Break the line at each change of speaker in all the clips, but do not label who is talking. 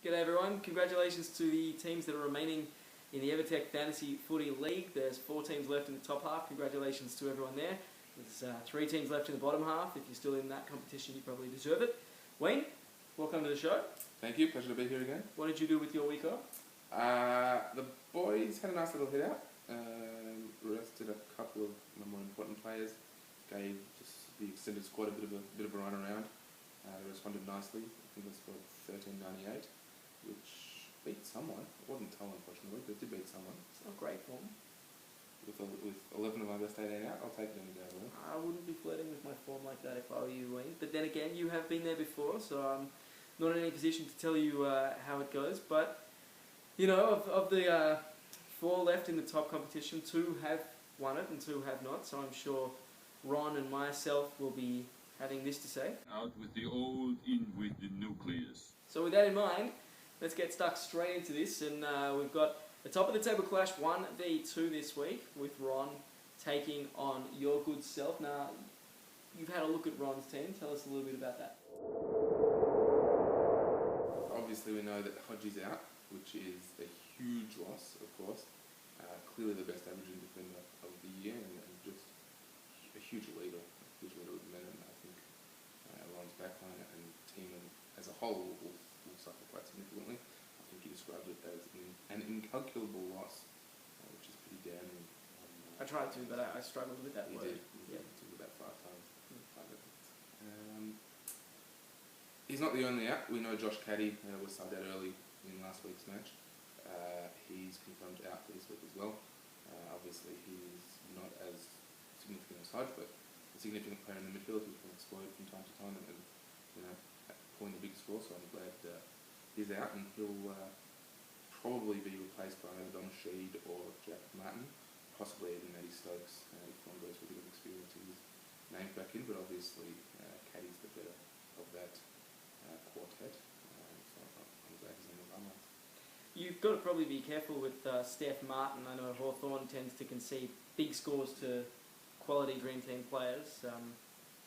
G'day everyone, congratulations to the teams that are remaining in the Evertech Fantasy Footy League. There's 4 teams left in the top half. Congratulations to everyone there. There's 3 teams left in the bottom half. If you're still in that competition, you probably deserve it. Wayne, welcome to the show.
Thank you, pleasure to be here again.
What did you do with your week off?
The boys had a nice little hit out. Rested a couple of my more important players. Gave just the extended squad a bit of a run around. They responded nicely. I think they scored 13.98, which beat someone. It wasn't Tull, unfortunately, but it did beat someone.
It's not great form.
With 11 of my best 18 out, I'll take it any day of the week.
I wouldn't be flirting with my form like that if I were you, Wayne. But then again, you have been there before, so I'm not in any position to tell you how it goes. But, you know, of the 4 left in the top competition, 2 have won it and 2 have not. So I'm sure Ron and myself will be having this to say.
Out with the old, in with the nucleus.
So with that in mind, let's get stuck straight into this. And we've got the top of the table clash 1v2 this week with Ron taking on your good self. Now, you've had a look at Ron's team. Tell us a little bit about that.
Obviously, we know that Hodgie's out, which is a huge loss, of course. Clearly the best averaging defender of the year and just a huge leader with the men. And I think Ron's backline and team as a whole will suffer quite significantly. I think he described it as an incalculable loss, which is pretty damning.
I tried to, but I struggled with that word.
You did about 5 times. He's not the only out. We know Josh Caddy was subbed out early in last week's match. He's confirmed out for this week as well. Obviously, he's not as significant as Hodge, but a significant player in the midfield who can explode from time to time and you know, pulling the big score. So I'm glad he's out, and he'll probably be replaced by either Dom Sheed or Jack Martin, possibly even Matty Stokes if one goes with a bit of experience in his name back in. But obviously, Caddy's the better of that quartet. So I'm glad he's in the run.
You've got to probably be careful with Steph Martin. I know Hawthorn tends to concede big scores to quality Dream Team players. Do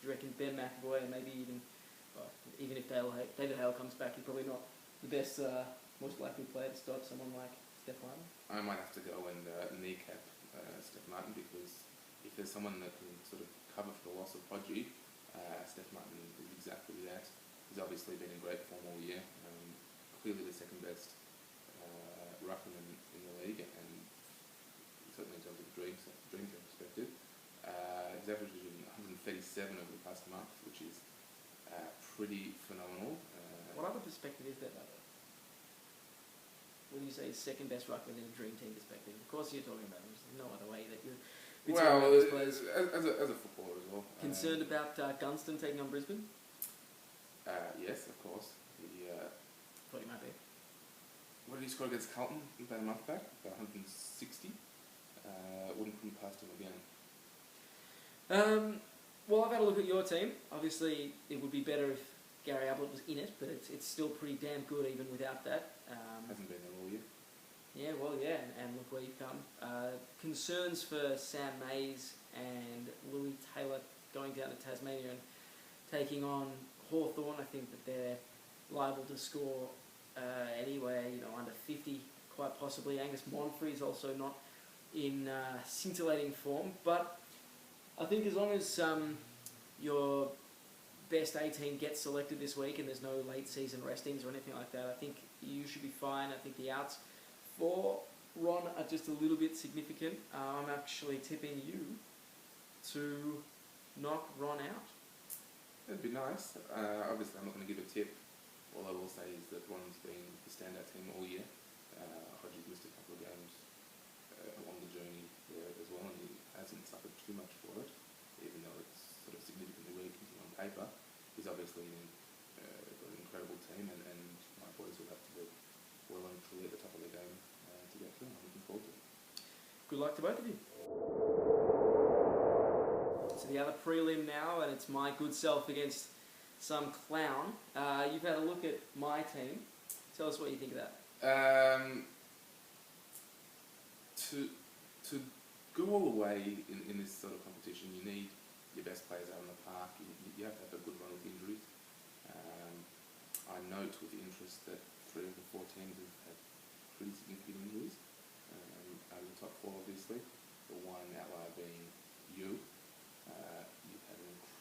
you reckon Ben McAvoy and maybe even if David Hale comes back, he's probably not the best, most likely player to stop someone like Steph Martin?
I might have to go and kneecap Steph Martin, because if there's someone that can sort of cover for the loss of Hodgie, Steph Martin is exactly that. He's obviously been in great form all year. Clearly the second best ruckman in the league, and certainly in terms of dream team perspective. He's averaging 137 over the past month, which is pretty phenomenal.
What other perspective is that, though? When you say second best ruckman in a dream team perspective, of course you're talking about him. There's no other way that you're talking about these players.
As a footballer as well.
Concerned about Gunston taking on Brisbane?
Yes, of course. He,
Thought he might be.
what did he score against Carlton about a month back? About 160. Wouldn't put him past him again.
Well, I've had a look at your team. Obviously, it would be better if Gary Ablett was in it, but it's still pretty damn good even without that.
Hasn't been there all year.
Yeah, well, yeah, and look where you've come. Concerns for Sam Mays and Louis Taylor going down to Tasmania and taking on Hawthorn. I think that they're liable to score anywhere, under 50, quite possibly. Angus Monfrey's also not in scintillating form, but I think as long as your best 18 gets selected this week and there's no late season restings or anything like that, I think you should be fine. I think the outs for Ron are just a little bit significant. I'm actually tipping you to knock Ron out.
That'd be nice. Obviously, I'm not going to give a tip. All I will say is that Ron's been the standout team all year. Hodgie's missed a couple of games along the journey there as well, and he hasn't suffered too much for it, even though it's sort of significantly weakened on paper. He's obviously got an incredible team, and my boys will have to be well and truly at the top of the game to get through. I'm looking forward to it.
Good luck to both of you. So the other prelim now, and it's my good self against some clown. You've had a look at my team. Tell us what you think of that.
To go all the way in this sort of competition, you need your best players out on the park. You have to have a good run with injuries. I note with interest that 3 of the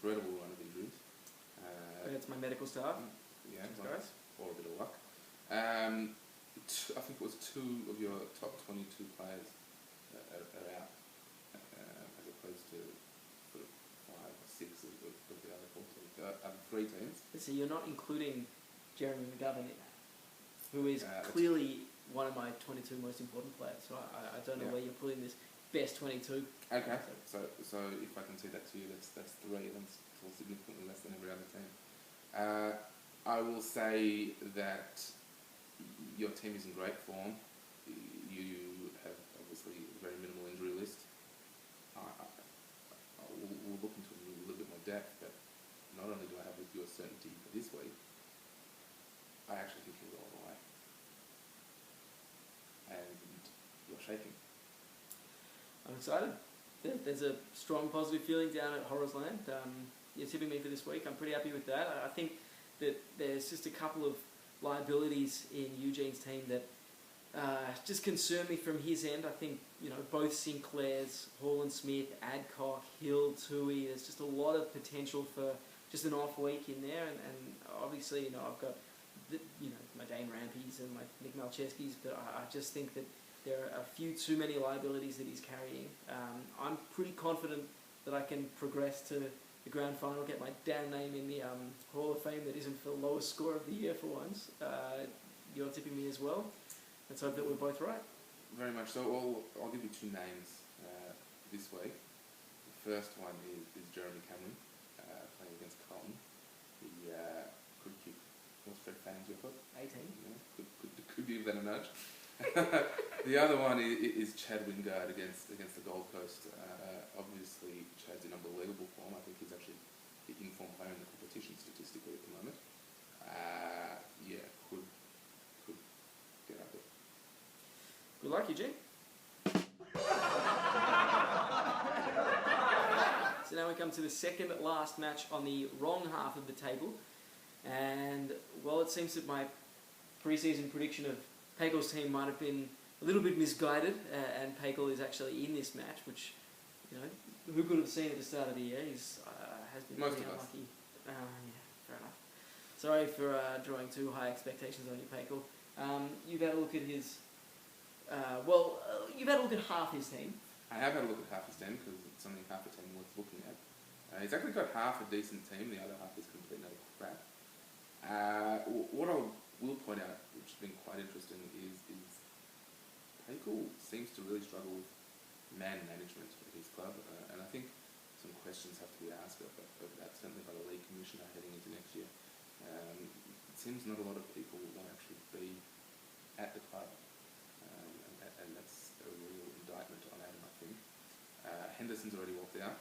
incredible run of injuries.
That's my medical staff.
Yeah,
Thanks, guys.
or a bit of luck. I think it was 2 of your top 22 players are out, as opposed to sort of 5 or 6 of the other 4 teams. Other 3 teams.
So you're not including Jeremy McGovern in that, who is clearly one of my 22 most important players. So I don't know where you're putting this best 22.
Okay, so if I can see that to you, that's 3. That's significantly less than every other team. I will say that your team is in great form. You have obviously a very minimal injury list. We'll look into it in a little bit more depth, but not only do I have your certainty for this week, I actually think you'll go all the way. And you're shaking.
I'm excited. There's a strong positive feeling down at Horrors Land. You're tipping me for this week. I'm pretty happy with that. I think that there's just a couple of liabilities in Eugene's team that just concern me from his end. I think, both Sinclairs, Hall and Smith, Adcock, Hill, Tui, there's just a lot of potential for just an off week in there. And obviously, I've got, my Dane Rampies and my Nick Malcheskis, but I just think that there are a few too many liabilities that he's carrying. I'm pretty confident that I can progress to the grand final, get my damn name in the Hall of Fame that isn't for the lowest score of the year for once. You're tipping me as well. Let's hope that we're both right.
Very much so. I'll give you 2 names this week. The first one is Jeremy Cameron, playing against Carlton. He could kick, what's Fred Fanning's record?
18.
Yeah, could give that a nudge. The other one is Chad Wingard against the Gold Coast. Obviously, Chad's in unbelievable form. I think he's actually the informed player in the competition statistically at the moment. Could get up there.
Good luck, Eugene. So now we come to the second last match on the wrong half of the table. And, well, it seems that my pre-season prediction of Pagel's team might have been a little bit misguided, and Pagel is actually in this match, which, who could have seen at the start of the year? He's has been
Most
pretty
of us.
unlucky. Fair enough. Sorry for drawing too high expectations on you, Pagel. You've had a look at his... you've had a look at half his team.
I have had a look at half his team because it's only half a team worth looking at. He's actually got half a decent team, the other half is complete and utter crap. What I will point out, which has been quite interesting, is Pagel seems to really struggle with man management at his club, and I think some questions have to be asked of that, certainly by the league commissioner heading into next year. It seems not a lot of people want to actually be at the club, and that's a real indictment on Adam, I think. Henderson's already walked out.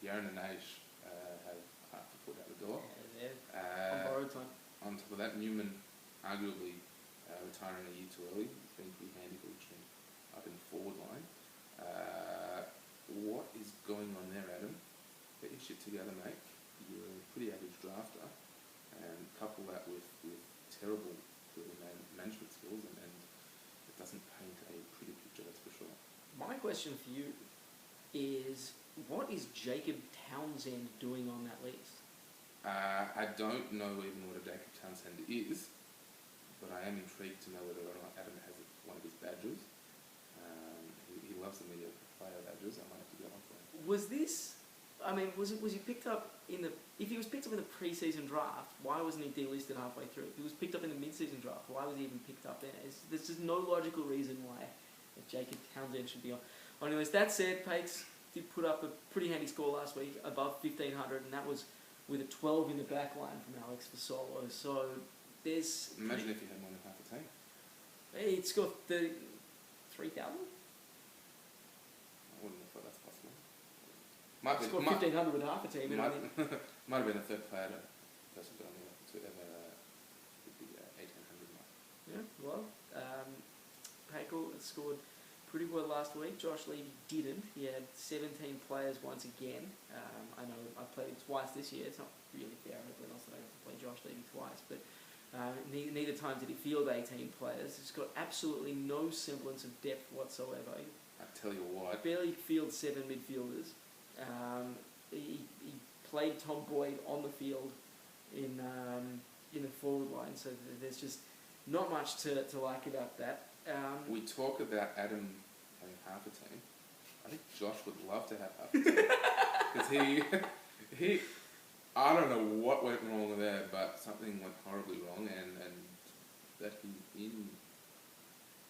Yaron and Aish have half a foot out the door.
On borrowed time.
On top of that, Newman arguably retiring a year too early. It's been pretty handy for the team up in the forward line. What is going on there, Adam? Get your shit together, mate. You're a pretty average drafter, and couple that with terrible management skills, and it doesn't paint a pretty picture, that's for sure.
My question for you is, what is Jacob Townsend doing on that list?
I don't know even what a Jacob Townsend is, but I am intrigued to know whether or not Adam has one of his badges. He loves the media player badges. I might have to get one for him.
Was he picked up if he was picked up in the pre-season draft, why wasn't he delisted halfway through? If he was picked up in the mid-season draft, why was he even picked up then? There's just no logical reason why Jacob Townsend should be on your list. That said, Pakes did put up a pretty handy score last week, above 1,500, and that was with a 12 in the back line from Alex for solo. So there's...
Imagine if you had more than half a team.
He'd scored 3,000?
I wouldn't have thought that's possible. Might be,
scored 1,500 with half a team.
Might have been the third player person to ever hit the 1,800 mark.
Yeah, well, Pakel scored pretty well last week. Josh Levy didn't. He had 17 players once again. I know I played him twice this year. It's not really fair. Everyone else that I got to play Josh Levy twice, but neither time did he field 18 players. He's got absolutely no semblance of depth whatsoever.
I tell you what.
Barely fields 7 midfielders. He played Tom Boyd on the field in the forward line, so there's just not much to like about that.
We talk about Adam having half a team. I think Josh would love to have half a team. Because he, I don't know what went wrong there, but something went horribly wrong, and that he's in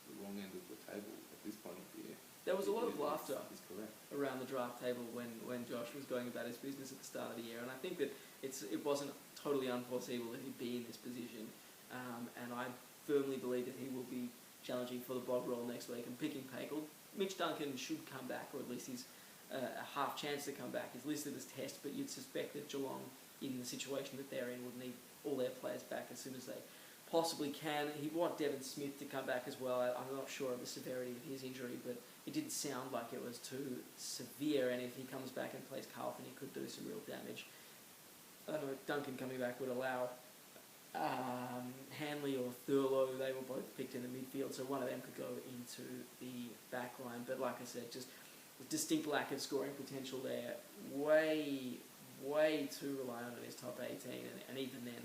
the wrong end of the table at this point of the year.
There was a lot of laughter
Is correct.
around the draft table when Josh was going about his business at the start of the year, and I think that it wasn't totally unforeseeable that he'd be in this position, and I firmly believe that he will be challenging for the bog roll next week and picking Pakel. Mitch Duncan should come back, or at least he's a half chance to come back. He's listed as test, but you'd suspect that Geelong, in the situation that they're in, would need all their players back as soon as they possibly can. He'd want Devon Smith to come back as well. I'm not sure of the severity of his injury, but it didn't sound like it was too severe, and if he comes back and plays Carlton, he could do some real damage. I don't know, Duncan coming back would allow Hanley or Thurlow, they were both picked in the midfield, so one of them could go into the back line. But like I said, just a distinct lack of scoring potential there. Way too reliant on his top 18, and even then,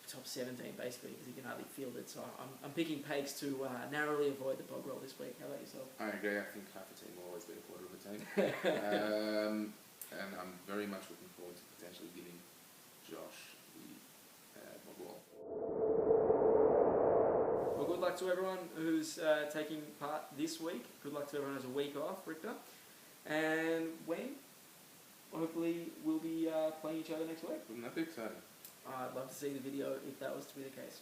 top 17 basically, because he can hardly field it. So I'm picking Pakes to narrowly avoid the bog roll this week. How about yourself?
I agree. I think half a team will always be a quarter of a team. And I'm very much looking forward to potentially giving Josh the bog roll.
Well, good luck to everyone who's taking part this week. Good luck to everyone who has a week off, Richter. And when? Hopefully we'll be playing each other next week.
Wouldn't that be exciting?
I'd love to see the video if that was to be the case.